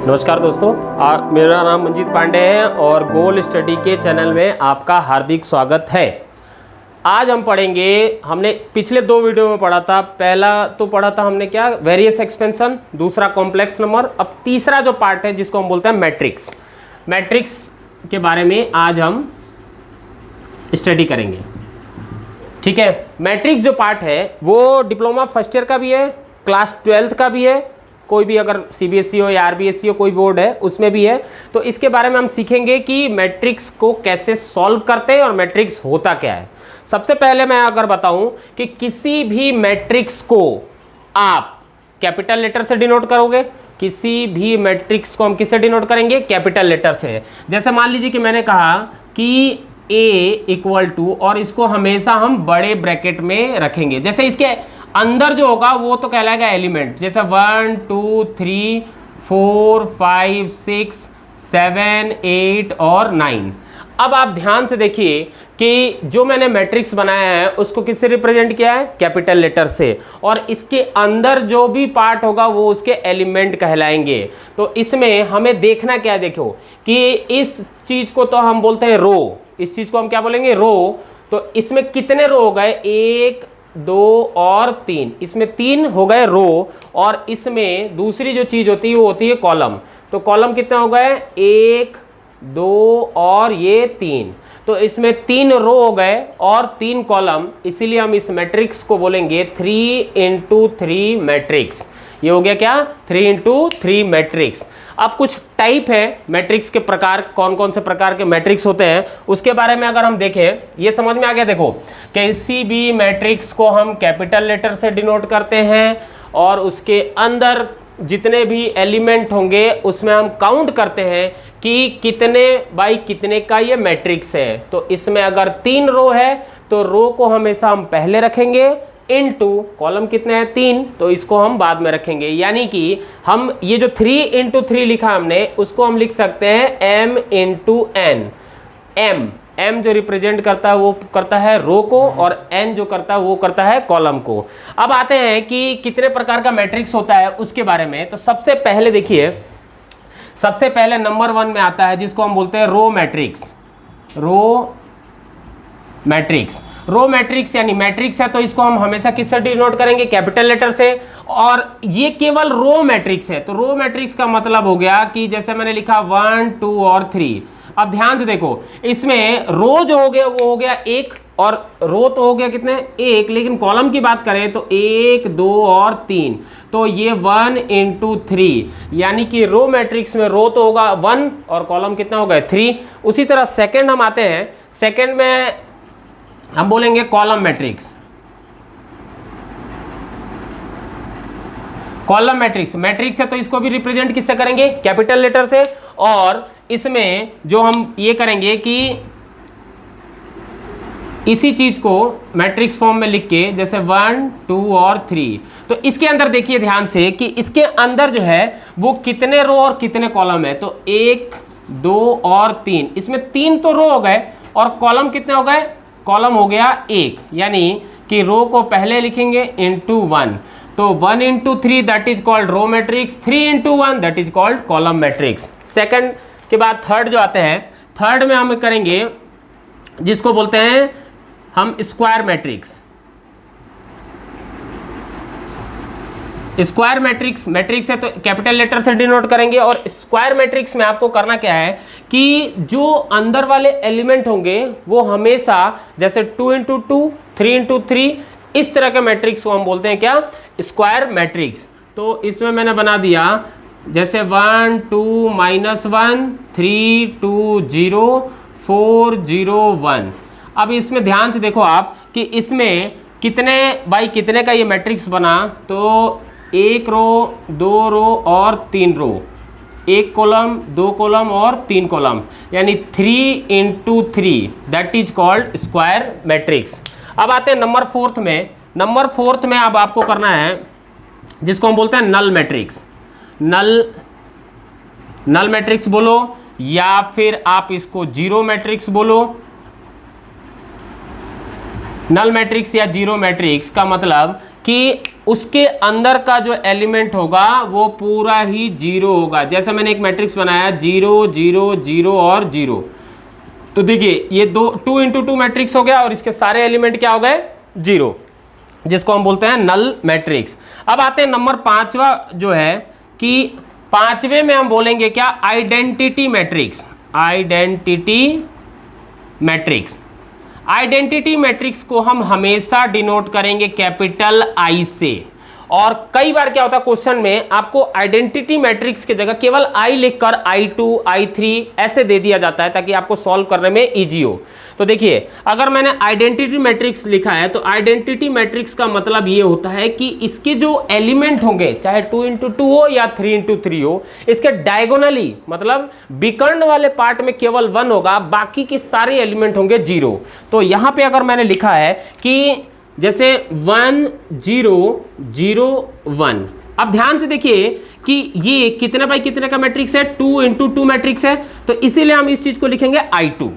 नमस्कार दोस्तों, मेरा नाम मंजीत पांडे है और गोल स्टडी के चैनल में आपका हार्दिक स्वागत है। आज हम पढ़ेंगे, हमने पिछले दो वीडियो में पढ़ा था। पहला तो पढ़ा था हमने क्या, वेरियस एक्सपेंशन, दूसरा कॉम्प्लेक्स नंबर। अब तीसरा जो पार्ट है जिसको हम बोलते हैं मैट्रिक्स, मैट्रिक्स के बारे में आज हम स्टडी करेंगे। ठीक है, मैट्रिक्स जो पार्ट है वो डिप्लोमा फर्स्ट ईयर का भी है, क्लास 12th का भी है, कोई भी अगर सीबीएसई हो या आरबीएसई हो, कोई बोर्ड है उसमें भी है। तो इसके बारे में हम सीखेंगे कि मैट्रिक्स को कैसे सॉल्व करते हैं और मैट्रिक्स होता क्या है। सबसे पहले मैं अगर बताऊं कि किसी भी मैट्रिक्स को आप कैपिटल लेटर से डिनोट करोगे, किसी भी मैट्रिक्स को हम किससे डिनोट करेंगे, कैपिटल लेटर से। जैसे मान लीजिए कि मैंने कहा कि A इक्वल टू, और इसको हमेशा हम बड़े ब्रैकेट में रखेंगे। जैसे इसके अंदर जो होगा वो तो कहलाएगा एलिमेंट, जैसे 1 2 3 4 5 6 7 8 और 9। अब आप ध्यान से देखिए कि जो मैंने मैट्रिक्स बनाया है उसको किससे रिप्रेजेंट किया है, कैपिटल लेटर से, और इसके अंदर जो भी पार्ट होगा वो उसके एलिमेंट कहलाएंगे। तो इसमें हमें देखना क्या है, देखो कि इस चीज को तो हम बोलते हैं रो, इस चीज को हम क्या बोलेंगे, रो। तो इसमें कितने रो हो गए, 1 2 और 3, इसमें 3 हो गए रो। और इसमें दूसरी जो चीज होती है वो होती है कॉलम। तो कॉलम कितने हो गए, 1 2 और ये 3। तो इसमें 3 रो हो गए और 3 कॉलम, इसीलिए हम इस मैट्रिक्स को बोलेंगे 3x3 मैट्रिक्स। ये हो गया क्या, 3x3 मैट्रिक्स। अब कुछ टाइप है मैट्रिक्स के प्रकार, कौन कौन से प्रकार के मैट्रिक्स होते हैं उसके बारे में अगर हम देखें, ये समझ में आ गया। देखो, किसी भी मैट्रिक्स को हम कैपिटल लेटर से डिनोट करते हैं और उसके अंदर जितने भी एलिमेंट होंगे उसमें हम काउंट करते हैं कि कितने बाई कितने का ये मैट्रिक्स है। तो इसमें अगर 3 रो है तो रो को हमेशा हम पहले रखेंगे, इनटू कॉलम कितने हैं, 3, तो इसको हम बाद में रखेंगे। यानी कि हम ये जो 3x3 लिखा हमने उसको हम लिख सकते हैं m इंटू एन। m जो रिप्रेजेंट करता है वो करता है रो को, और n जो करता है वो करता है कॉलम को। अब आते हैं कि कितने प्रकार का मैट्रिक्स होता है उसके बारे में। तो सबसे पहले देखिए, सबसे पहले नंबर 1 में आता है जिसको हम बोलते हैं row matrix. Row matrix, row matrix यानी मैट्रिक्स है तो इसको हम हमेशा किससे डिनोट करेंगे, कैपिटल लेटर से। और ये केवल रो मैट्रिक्स है। तो रो मैट्रिक्स का मतलब हो गया कि जैसे मैंने लिखा 1 2 और 3। अब ध्यान से देखो, इसमें रो जो हो गया वो हो गया 1, और रो तो हो गया कितने, 1, लेकिन कॉलम की बात करें तो 1 2 और 3। तो ये 1 इंटू 3, यानी कि रो मैट्रिक्स में रो तो होगा 1 और कॉलम कितना हो गया, 3। उसी तरह सेकेंड हम आते हैं, सेकेंड में हम बोलेंगे column matrix. Column matrix, matrix है तो इसको भी रिप्रेजेंट किससे करेंगे, कैपिटल लेटर से। और इसमें जो हम ये करेंगे कि इसी चीज को मैट्रिक्स फॉर्म में लिख के, जैसे 1 2 और 3। तो इसके अंदर देखिए ध्यान से कि इसके अंदर जो है वो कितने रो और कितने कॉलम है। तो 1 2 और 3, इसमें 3 तो रो हो गए और कॉलम कितने हो गए, कॉलम हो गया 1, यानी कि रो को पहले लिखेंगे इंटू 1। तो 1 into 3 that is called row matrix, 3 into 1 that is called column matrix. Second के बाद थर्ड जो आते हैं, थर्ड में हम करेंगे जिसको बोलते हैं हम square matrix. Square matrix, matrix है तो कैपिटल लेटर से डिनोट करेंगे। और स्क्वायर मैट्रिक्स में आपको करना क्या है कि जो अंदर वाले एलिमेंट होंगे वो हमेशा, जैसे 2 इंटू 2 3 इंटू 3, इस तरह के मैट्रिक्स को हम बोलते हैं क्या, स्क्वायर मैट्रिक्स। तो इसमें मैंने बना दिया जैसे 1 2 -1 3 2 0 4 0 1। अब इसमें ध्यान से देखो आप कि इसमें कितने बाई कितने का ये मैट्रिक्स बना। तो 1 रो 2 रो और 3 रो, 1 कॉलम 2 कॉलम और 3 कॉलम, यानी 3 into 3 that is called square matrix. अब आते हैं नंबर 4th में। नंबर 4th में अब आपको करना है जिसको हम बोलते हैं नल मैट्रिक्स। नल मैट्रिक्स बोलो या फिर आप इसको जीरो मैट्रिक्स बोलो। नल मैट्रिक्स या जीरो मैट्रिक्स का मतलब कि उसके अंदर का जो एलिमेंट होगा वो पूरा ही 0 होगा। जैसे मैंने एक मैट्रिक्स बनाया 0 0 0 और 0, तो देखिए ये 2 इंटू 2 मैट्रिक्स हो गया और इसके सारे एलिमेंट क्या हो गए 0, जिसको हम बोलते हैं नल मैट्रिक्स। अब आते हैं नंबर 5वां जो है कि 5वें में हम बोलेंगे क्या, identity matrix. Identity matrix, identity matrix को हम हमेशा डिनोट करेंगे कैपिटल आई से। और कई बार क्या होता है क्वेश्चन में आपको आइडेंटिटी मैट्रिक्स की जगह केवल आई लिखकर I2 I3 ऐसे दे दिया जाता है ताकि आपको सॉल्व करने में इजी हो। तो देखिए अगर मैंने आइडेंटिटी मैट्रिक्स लिखा है तो आइडेंटिटी मैट्रिक्स का मतलब ये होता है कि इसके जो एलिमेंट होंगे चाहे 2 इंटू 2 हो या 3 इंटू 3 हो, इसके डायगोनली मतलब विकर्ण वाले पार्ट में केवल 1 होगा, बाकी के सारे एलिमेंट होंगे 0। तो यहां पे अगर मैंने लिखा है कि जैसे 1 0 0 1, अब ध्यान से देखिए कि ये कितने बाई कितने का मैट्रिक्स है, 2 इंटू 2 मैट्रिक्स है, तो इसीलिए हम इस चीज को लिखेंगे I2।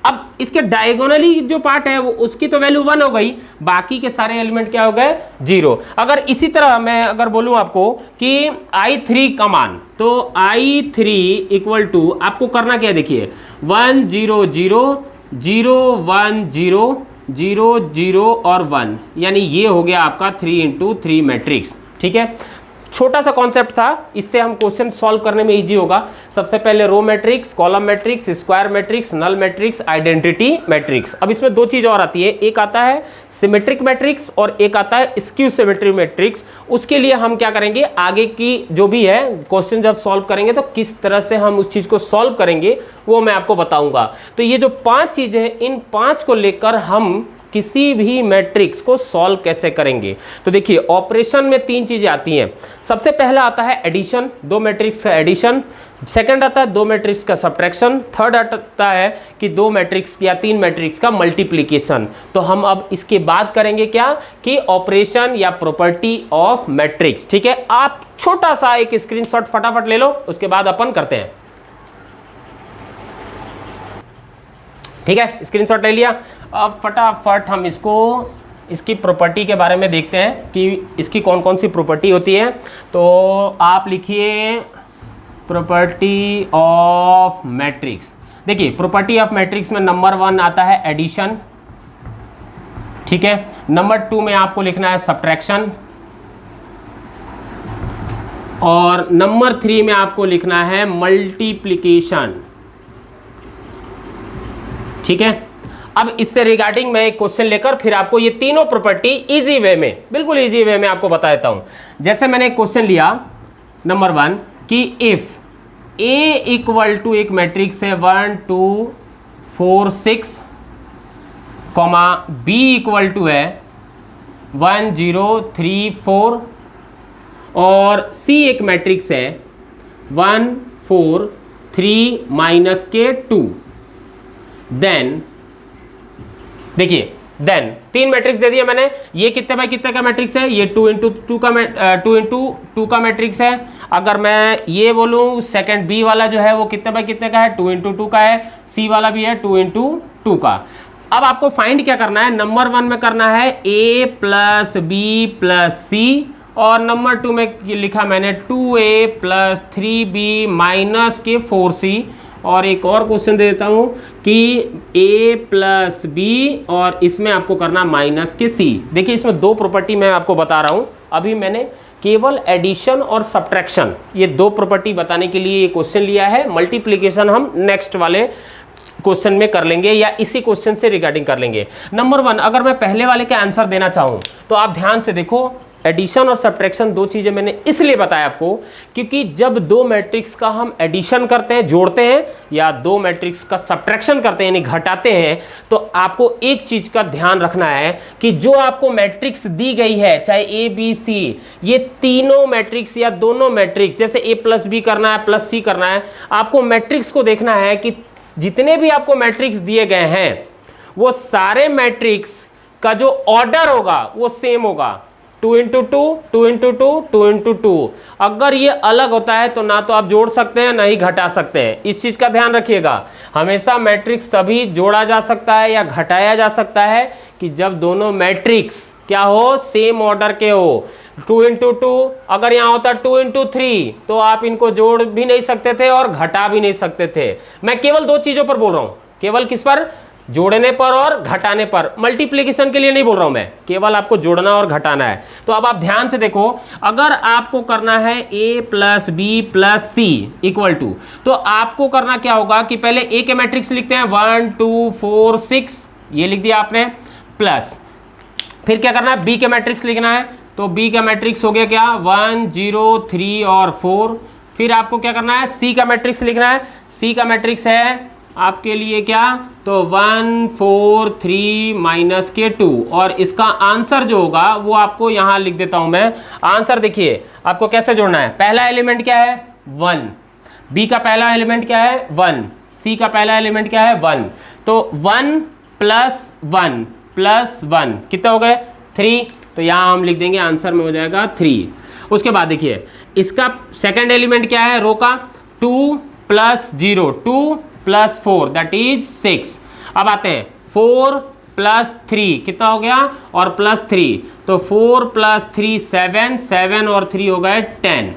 अब इसके डायगोनली जो पार्ट है वो उसकी तो वैल्यू 1 हो गई, बाकी के सारे एलिमेंट क्या हो गए 0। अगर इसी तरह मैं अगर बोलूं आपको कि I3 का मान, तो I3 इक्वल टू आपको करना क्या है, देखिए 1 0 0 0 1 0 0 0 और 1, यानी ये हो गया आपका 3 इंटू 3 मैट्रिक्स। ठीक है, छोटा सा कॉन्सेप्ट था, इससे हम क्वेश्चन सॉल्व करने में इजी होगा। सबसे पहले row matrix, column matrix, square matrix, null matrix, identity matrix. अब इसमें दो चीज और आती है, एक आता है सिमेट्रिक मैट्रिक्स और एक आता है स्क्यू सिमेट्रिक मैट्रिक्स। उसके लिए हम क्या करेंगे, आगे की जो भी है क्वेश्चन जब सॉल्व करेंगे तो किस तरह से हम उस चीज को सॉल्व करेंगे वो मैं आपको बताऊंगा। तो ये जो 5 चीजें हैं, इन 5 को लेकर हम किसी भी मैट्रिक्स को सॉल्व कैसे करेंगे। तो देखिए ऑपरेशन में 3 चीजें आती हैं। सबसे पहला आता है एडिशन, 2 मैट्रिक्स का एडिशन। सेकंड आता है 2 मैट्रिक्स का सब्ट्रैक्शन। थर्ड आता है कि 2 मैट्रिक्स या 3 मैट्रिक्स का मल्टीप्लिकेशन। तो हम अब इसके बाद करेंगे क्या कि ऑपरेशन या प्रॉपर्टी ऑफ मैट्रिक्स। ठीक है, आप छोटा सा एक स्क्रीनशॉट फटाफट ले लो, उसके बाद अपन करते हैं। ठीक है, स्क्रीनशॉट ले लिया। अब फटाफट हम इसकी प्रॉपर्टी के बारे में देखते हैं कि इसकी कौन कौन सी प्रॉपर्टी होती है। तो आप लिखिए प्रॉपर्टी ऑफ मैट्रिक्स। देखिए प्रॉपर्टी ऑफ मैट्रिक्स में नंबर 1 आता है एडिशन। ठीक है, नंबर 2 में आपको लिखना है सब्ट्रैक्शन और नंबर 3 में आपको लिखना है मल्टीप्लिकेशन। ठीक है, अब इससे रिगार्डिंग मैं एक क्वेश्चन लेकर फिर आपको ये तीनों प्रॉपर्टी इजी वे में, बिल्कुल इजी वे में आपको बता देता हूं। जैसे मैंने एक क्वेश्चन लिया नंबर 1 कि इफ ए इक्वल टू एक मैट्रिक्स है 1 2 4 6 कॉमा बी इक्वल टू है 1 0 3 4 और सी एक मैट्रिक्स है 1 4 3 माइनस के 2, देन देखिए देन 3 मैट्रिक्स दे दिया मैंने। ये कितने बाई कितने का मैट्रिक्स है, ये 2 इंटू 2 का मैट्रिक्स है। अगर मैं ये बोलूँ सेकंड बी वाला जो है वो कितने बाई कितने का है, 2 इंटू 2 का है। सी वाला भी है 2 इंटू 2 का। अब आपको फाइंड क्या करना है, नंबर 1 में करना है a प्लस बी प्लस सी और नंबर 2 में लिखा मैंने 2a प्लस 3b माइनस के 4c। और एक और क्वेश्चन दे देता हूं कि a प्लस बी और इसमें आपको करना माइनस के c। देखिए इसमें 2 प्रॉपर्टी मैं आपको बता रहा हूं, अभी मैंने केवल एडिशन और सब्ट्रैक्शन ये 2 प्रॉपर्टी बताने के लिए ये क्वेश्चन लिया है। मल्टीप्लिकेशन हम नेक्स्ट वाले क्वेश्चन में कर लेंगे या इसी क्वेश्चन से रिगार्डिंग कर लेंगे। नंबर 1 अगर मैं पहले वाले का आंसर देना चाहूं तो आप ध्यान से देखो, एडिशन और सब्ट्रैक्शन 2 चीजें मैंने इसलिए बताया आपको क्योंकि जब 2 मैट्रिक्स का हम एडिशन करते हैं, जोड़ते हैं, या 2 मैट्रिक्स का सब्ट्रैक्शन करते हैं यानी घटाते हैं, तो आपको एक चीज का ध्यान रखना है कि जो आपको मैट्रिक्स दी गई है चाहे ए बी सी, ये तीनों मैट्रिक्स या दोनों मैट्रिक्स, जैसे ए प्लस बी करना है प्लस सी करना है, आपको मैट्रिक्स को देखना है कि जितने भी आपको मैट्रिक्स दिए गए हैं वो सारे मैट्रिक्स का जो ऑर्डर होगा वो सेम होगा, 2 इंटू 2 2 इंटू 2 2 इंटू 2। अगर ये अलग होता है तो ना तो आप जोड़ सकते हैं ना ही घटा सकते हैं। इस चीज़ का ध्यान रखिएगा, हमेशा मैट्रिक्स तभी जोड़ा जा सकता है या घटाया जा सकता है कि जब दोनों मैट्रिक्स क्या हो, सेम ऑर्डर के हो। 2 इंटू 2, अगर यहाँ होता 2 इंटू 3 तो आप इनको जोड़ भी नहीं सकते थे और घटा भी नहीं सकते थे। मैं केवल दो चीजों पर बोल रहा हूं, केवल किस पर, जोड़ने पर और घटाने पर, मल्टीप्लिकेशन के लिए नहीं बोल रहा हूं मैं, केवल आपको जोड़ना और घटाना है। तो अब आप ध्यान से देखो, अगर आपको करना है a plus b plus c equal to, तो आपको करना क्या होगा कि पहले a के मैट्रिक्स लिखते हैं 1 2 4 6, ये लिख दिया आपने, प्लस फिर क्या करना है, b के मैट्रिक्स लिखना है, तो b का मैट्रिक्स हो गया क्या 1 0 3 और 4। फिर आपको क्या करना है, c का मैट्रिक्स लिखना है, c का मैट्रिक्स है आपके लिए क्या, तो 1 4 3 माइनस के 2, और इसका आंसर जो होगा वो आपको यहां लिख देता हूं मैं। आंसर देखिए आपको कैसे जोड़ना है, पहला एलिमेंट क्या है 1, b का पहला एलिमेंट क्या है 1, c का पहला एलिमेंट क्या है 1, तो 1 प्लस 1 प्लस 1 कितना हो गए 3, तो यहां हम लिख देंगे आंसर में हो जाएगा 3। उसके बाद देखिए इसका सेकंड एलिमेंट क्या है रो का, 2 प्लस 0 2 प्लस 4 दैट इज 6। अब आते हैं 4 प्लस 3 कितना हो गया, और प्लस 3, तो 4 प्लस 3 7 7 और 3 हो गए 10।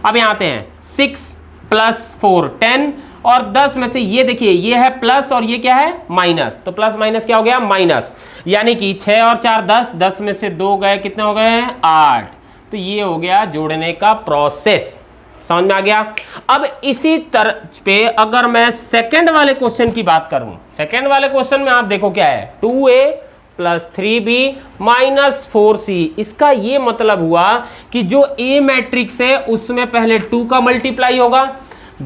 अब यहाँ आते हैं 6 प्लस 4 10, और 10 में से ये देखिए ये है प्लस और ये क्या है माइनस, तो प्लस माइनस क्या हो गया माइनस, यानी कि 6 और 4 10, 10 में से 2 गए कितने हो गए 8। तो ये हो गया जोड़ने का प्रोसेस, समझ में आ गया। अब इसी तरह पे अगर मैं सेकंड वाले क्वेश्चन की बात करूं, सेकंड वाले क्वेश्चन में आप देखो क्या है 2a plus 3b minus 4c, इसका ये मतलब हुआ कि जो a मैट्रिक्स है उसमें पहले 2 का मल्टीप्लाई होगा,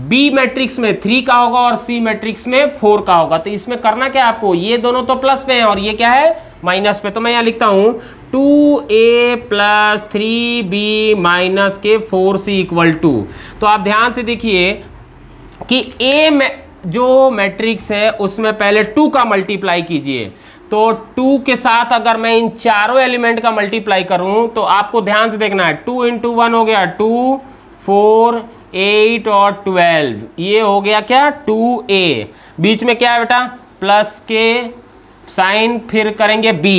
b मैट्रिक्स में 3 का होगा और c मैट्रिक्स में 4 का होगा। तो इसमें करना क्या है आपको, ये दोनों तो प्लस पे हैं और ये क्या है माइनस पे, तो मैं यहां लिखता हूं 2a प्लस 3b माइनस के 4c इक्वल टू। तो आप ध्यान से देखिए कि a में जो मैट्रिक्स है उसमें पहले 2 का मल्टीप्लाई कीजिए, तो 2 के साथ अगर मैं इन चारों एलिमेंट का मल्टीप्लाई करूं तो आपको ध्यान से देखना है 2 इंटू 1 हो गया 2 4 8 और 12, ये हो गया क्या 2a, बीच में क्या है बेटा प्लस के साइन, फिर करेंगे b।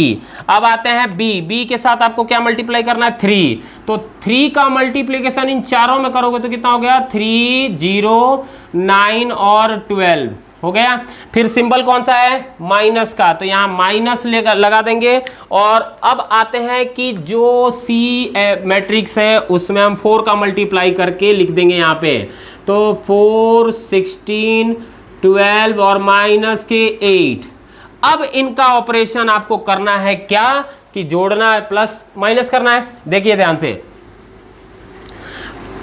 अब आते हैं b के साथ आपको क्या मल्टीप्लाई करना है 3, तो 3 का मल्टीप्लिकेशन इन चारों में करोगे तो कितना हो गया 3 0 9 और 12 हो गया। फिर सिंबल कौन सा है माइनस का, तो यहाँ माइनस लगा देंगे। और अब आते हैं कि जो c मैट्रिक्स है उसमें हम 4 का मल्टीप्लाई करके लिख देंगे यहाँ पे, तो 4 16 12 और माइनस के 8। अब इनका ऑपरेशन आपको करना है क्या कि जोड़ना है प्लस माइनस करना है। देखिए ध्यान से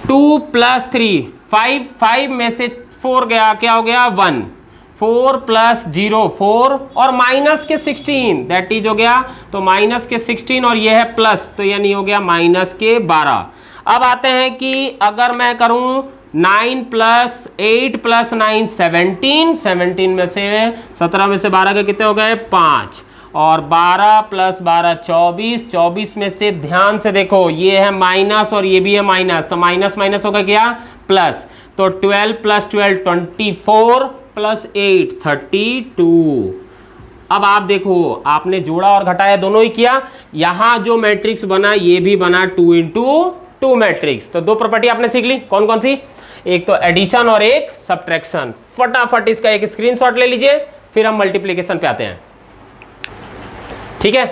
2 प्लस 3 5, 5 में से 4 गया क्या हो गया 1, 4 प्लस 0 4 और माइनस के 16 दैट इज हो गया, तो माइनस के 16 और ये है प्लस, तो यानी हो गया माइनस के 12। अब आते हैं कि अगर मैं करूं 9 प्लस 8 प्लस 9 17, 17 में से 17 में से 12 के कितने हो गए 5, और 12 प्लस 12 24, 24 में से ध्यान से देखो ये है माइनस और ये भी है माइनस, तो माइनस माइनस होगा क्या प्लस, तो 12 प्लस 12 24 प्लस 8 32। अब आप देखो आपने जोड़ा और घटाया दोनों ही किया, यहां जो मैट्रिक्स बना ये भी बना 2 इंटू 2 मैट्रिक्स। तो दो प्रॉपर्टी आपने सीख ली, कौन कौन सी, एक तो एडिशन और एक सब्ट्रैक्शन। फटाफट इसका एक स्क्रीनशॉट ले लीजिए, फिर हम मल्टीप्लिकेशन पे आते हैं। ठीक है,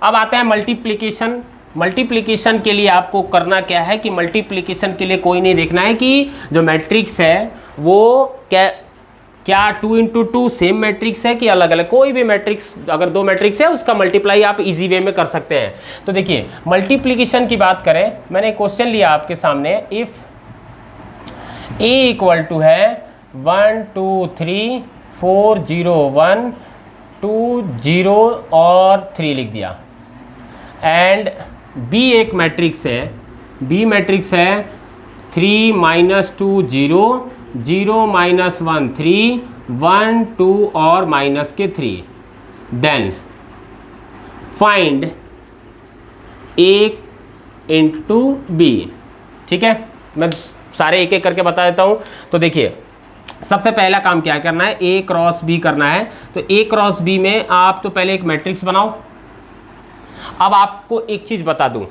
अब आते हैं मल्टीप्लिकेशन। मल्टीप्लिकेशन के लिए आपको करना क्या है कि मल्टीप्लिकेशन के लिए कोई नहीं देखना है कि जो मैट्रिक्स है वो क्या 2 इंटू 2 सेम मैट्रिक्स है कि अलग अलग, कोई भी मैट्रिक्स अगर दो मैट्रिक्स है उसका मल्टीप्लाई आप इजी वे में कर सकते हैं। तो देखिए मल्टीप्लिकेशन की बात करें, मैंने क्वेश्चन लिया आपके सामने, इफ a इक्वल टू है 1 2 3 4 0 1 2 0 और 3 लिख दिया, एंड b एक मैट्रिक्स है, b मैट्रिक्स है 3 माइनस 2 0 0 माइनस 1 3 1 2 और माइनस के 3, then find a into b। ठीक है, मैं सारे एक एक करके बता देता हूँ। तो देखिए सबसे पहला काम क्या करना है, a क्रॉस b करना है। तो a क्रॉस b में आप तो पहले एक मैट्रिक्स बनाओ, अब आपको एक चीज़ बता दूं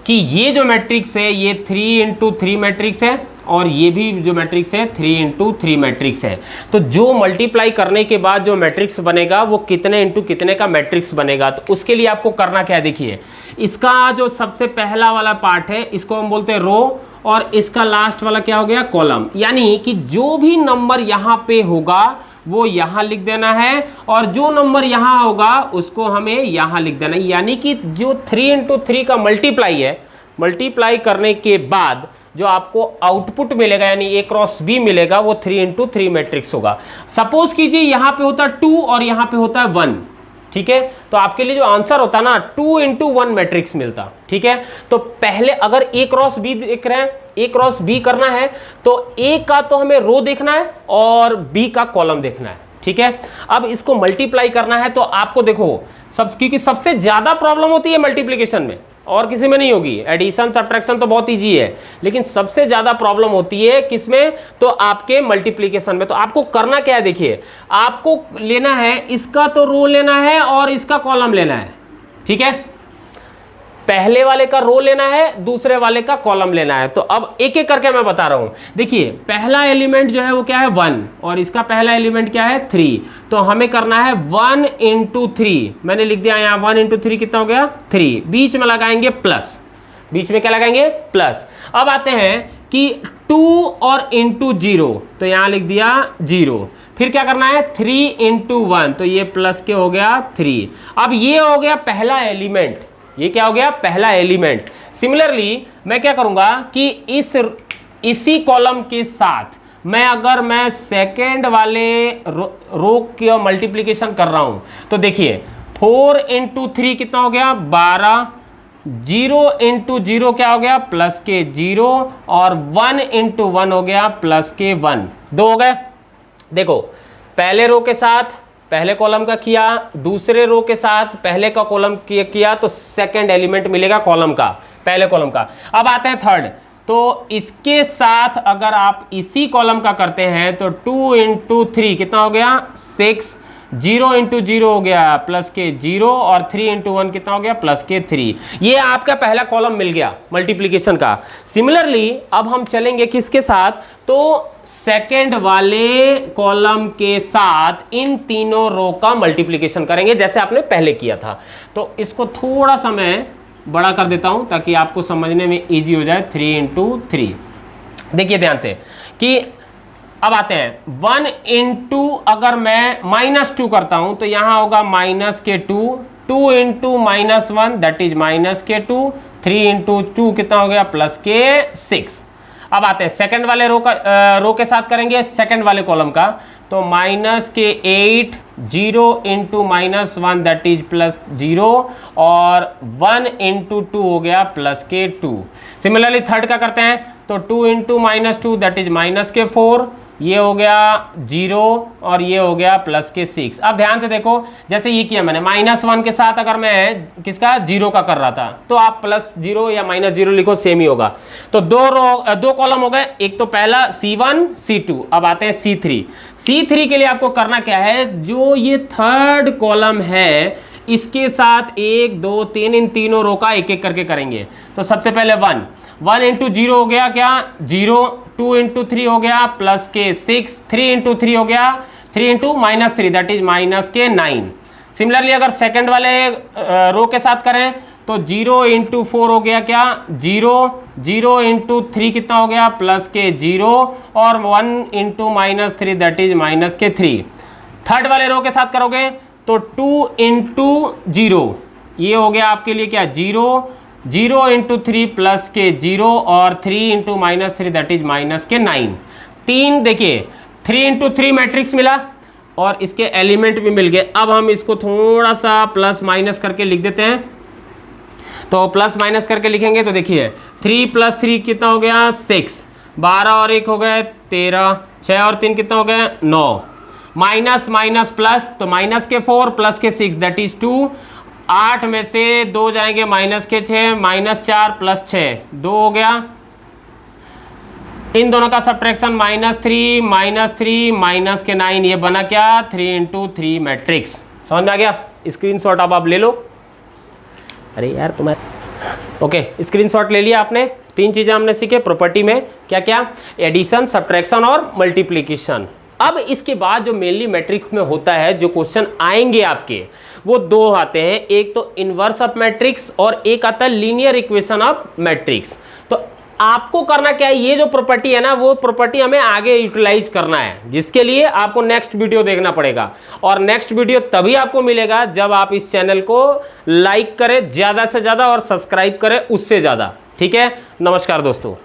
कि ये जो मैट्रिक्स है ये 3 इंटू 3 मैट्रिक्स है और ये भी जो मैट्रिक्स है 3 इंटू 3 मैट्रिक्स है। तो जो मल्टीप्लाई करने के बाद जो मैट्रिक्स बनेगा वो कितने इंटू कितने का मैट्रिक्स बनेगा, तो उसके लिए आपको करना क्या है, देखिए इसका जो सबसे पहला वाला पार्ट है इसको हम बोलते हैं रो, और इसका लास्ट वाला क्या हो गया, कॉलम। यानी कि जो भी नंबर यहाँ पे होगा वो यहाँ लिख देना है और जो नंबर यहाँ होगा उसको हमें यहाँ लिख देना है। यानी कि जो 3 इंटू 3 का मल्टीप्लाई है, मल्टीप्लाई करने के बाद जो आपको आउटपुट मिलेगा यानी A क्रॉस B मिलेगा वो 3 इंटू 3 मैट्रिक्स होगा। सपोज कीजिए यहाँ पे होता है 2 और यहाँ पे होता है 1, ठीक है, तो आपके लिए जो आंसर होता ना 2 इंटू 1 मैट्रिक्स मिलता, ठीक है। तो पहले अगर A क्रॉस B देख रहे हैं, A क्रॉस B करना है तो A का तो हमें रो देखना है और B का कॉलम देखना है, ठीक है। अब इसको मल्टीप्लाई करना है तो आपको देखो क्योंकि सबसे ज्यादा प्रॉब्लम होती है मल्टीप्लिकेशन में और किसी में नहीं होगी, एडिशन सब्ट्रैक्शन तो बहुत इजी है, लेकिन सबसे ज्यादा प्रॉब्लम होती है किसमें, तो आपके मल्टीप्लिकेशन में। तो आपको करना क्या है, देखिए आपको लेना है इसका तो रो लेना है और इसका कॉलम लेना है, ठीक है। पहले वाले का रो लेना है, दूसरे वाले का कॉलम लेना है। तो अब एक एक करके मैं बता रहा हूं। देखिए पहला एलिमेंट जो है वो क्या है 1 और इसका पहला एलिमेंट क्या है 3, तो हमें करना है 1 इंटू 3। मैंने लिख दिया यहाँ 1 इंटू 3 कितना हो गया 3, बीच में लगाएंगे प्लस, बीच में क्या लगाएंगे प्लस। अब आते हैं कि 2 और इंटू 0, तो यहाँ लिख दिया 0। फिर क्या करना है 3 इंटू 1, तो ये प्लस के हो गया 3। अब ये हो गया पहला एलिमेंट, ये क्या हो गया पहला एलिमेंट। सिमिलरली मैं क्या करूंगा कि इसी कॉलम के साथ मैं सेकेंड वाले रो की मल्टीप्लिकेशन कर रहा हूं, तो देखिए 4 इंटू 3 कितना हो गया 12, 0 इंटू 0 क्या हो गया प्लस के 0 और 1 इंटू 1 हो गया प्लस के 1, 2 हो गए। देखो पहले रो के साथ पहले कॉलम का किया, दूसरे रो के साथ पहले का कॉलम किया तो सेकंड एलिमेंट मिलेगा कॉलम का, पहले कॉलम का। अब आते हैं थर्ड, तो इसके साथ अगर आप इसी कॉलम का करते हैं तो 2 इंटू 3 कितना हो गया 6, 0 इंटू 0 हो गया प्लस के 0 और 3 इंटू 1 कितना हो गया प्लस के 3। ये आपका पहला कॉलम मिल गया मल्टीप्लिकेशन का। सिमिलरली अब हम चलेंगे किसके साथ, तो सेकेंड वाले कॉलम के साथ इन तीनों रो का मल्टीप्लिकेशन करेंगे जैसे आपने पहले किया था। तो इसको थोड़ा सा मैं बड़ा कर देता हूं ताकि आपको समझने में इजी हो जाए। 3 इंटू 3, देखिए ध्यान से कि अब आते हैं 1 इंटू अगर मैं -2 करता हूं तो यहां होगा माइनस के 2, 2 इंटू -1 दैट इज माइनस के 2, 3 इंटू 2 कितना हो गया प्लस के 6। अब आते हैं सेकंड वाले रो के साथ करेंगे सेकंड वाले कॉलम का, तो माइनस के 8, 0 इंटू -1 दैट इज प्लस 0 और 1 इंटू 2 हो गया प्लस के 2। सिमिलरली थर्ड का करते हैं तो 2 इंटू -2 दैट इज माइनस के 4, ये हो गया 0 और ये हो गया प्लस के 6। अब ध्यान से देखो जैसे ये किया मैंने -1 के साथ अगर मैं किसका 0 का कर रहा था तो आप +0 या -0 लिखो सेम ही होगा। तो दो कॉलम हो गए, एक तो पहला C1 C2। अब आते हैं C3। C3 के लिए आपको करना क्या है, जो ये थर्ड कॉलम है इसके साथ 1 2 3 इन तीनों रो का एक एक करके करेंगे। तो सबसे पहले 1 इंटू 0 हो गया क्या 0, 2 इंटू 3 हो गया प्लस के 6, 3 इंटू 3 हो गया 3 इंटू -3 दैट इज माइनस के 9। सिमिलरली अगर सेकंड वाले रो के साथ करें तो 0 इंटू 4 हो गया क्या 0, 0 इंटू 3 कितना हो गया प्लस के 0 और 1 इंटू -3 दैट इज माइनस के 3। थर्ड वाले रो के साथ करोगे तो 2 इंटू 0 ये हो गया आपके लिए क्या 0, 0 इंटू 3 प्लस के 0 और 3 इंटू -3 दैट इज माइनस के 9। 3 देखिए 3 इंटू 3 मैट्रिक्स मिला और इसके एलिमेंट भी मिल गए। अब हम इसको थोड़ा सा प्लस माइनस करके लिख देते हैं। तो प्लस माइनस करके लिखेंगे तो देखिए 3 + 3 कितना हो गया 6, 12 और 1 हो गए 13, 6 और 3 कितना हो गया 9, माइनस माइनस प्लस तो माइनस के 4 प्लस के 6 दैट इज 2, 8 में से 2 जाएंगे माइनस के 6, -4 प्लस 6 2 हो गया। इन दोनों का सब्ट्रैक्शन -3 माइनस के 9, ये बना क्या 3 इंटू 3 मैट्रिक्स। समझ में आ गया, स्क्रीनशॉट अब आप ले लो। अरे यार तुम्हारे ओके, स्क्रीनशॉट ले लिया आपने। 3 चीज़ें हमने सीखे प्रॉपर्टी में, क्या क्या? एडिशन, सब्ट्रैक्शन और मल्टीप्लिकेशन। अब इसके बाद जो मेनली मैट्रिक्स में होता है, जो क्वेश्चन आएंगे आपके, वो 2 आते हैं। एक तो इनवर्स ऑफ मैट्रिक्स और एक आता है लीनियर इक्वेशन ऑफ मैट्रिक्स। तो आपको करना क्या है, ये जो प्रॉपर्टी है ना, वो प्रॉपर्टी हमें आगे यूटिलाइज करना है, जिसके लिए आपको नेक्स्ट वीडियो देखना पड़ेगा। और नेक्स्ट वीडियो तभी आपको मिलेगा जब आप इस चैनल को लाइक करें ज़्यादा से ज़्यादा और सब्सक्राइब करें उससे ज़्यादा। ठीक है, नमस्कार दोस्तों।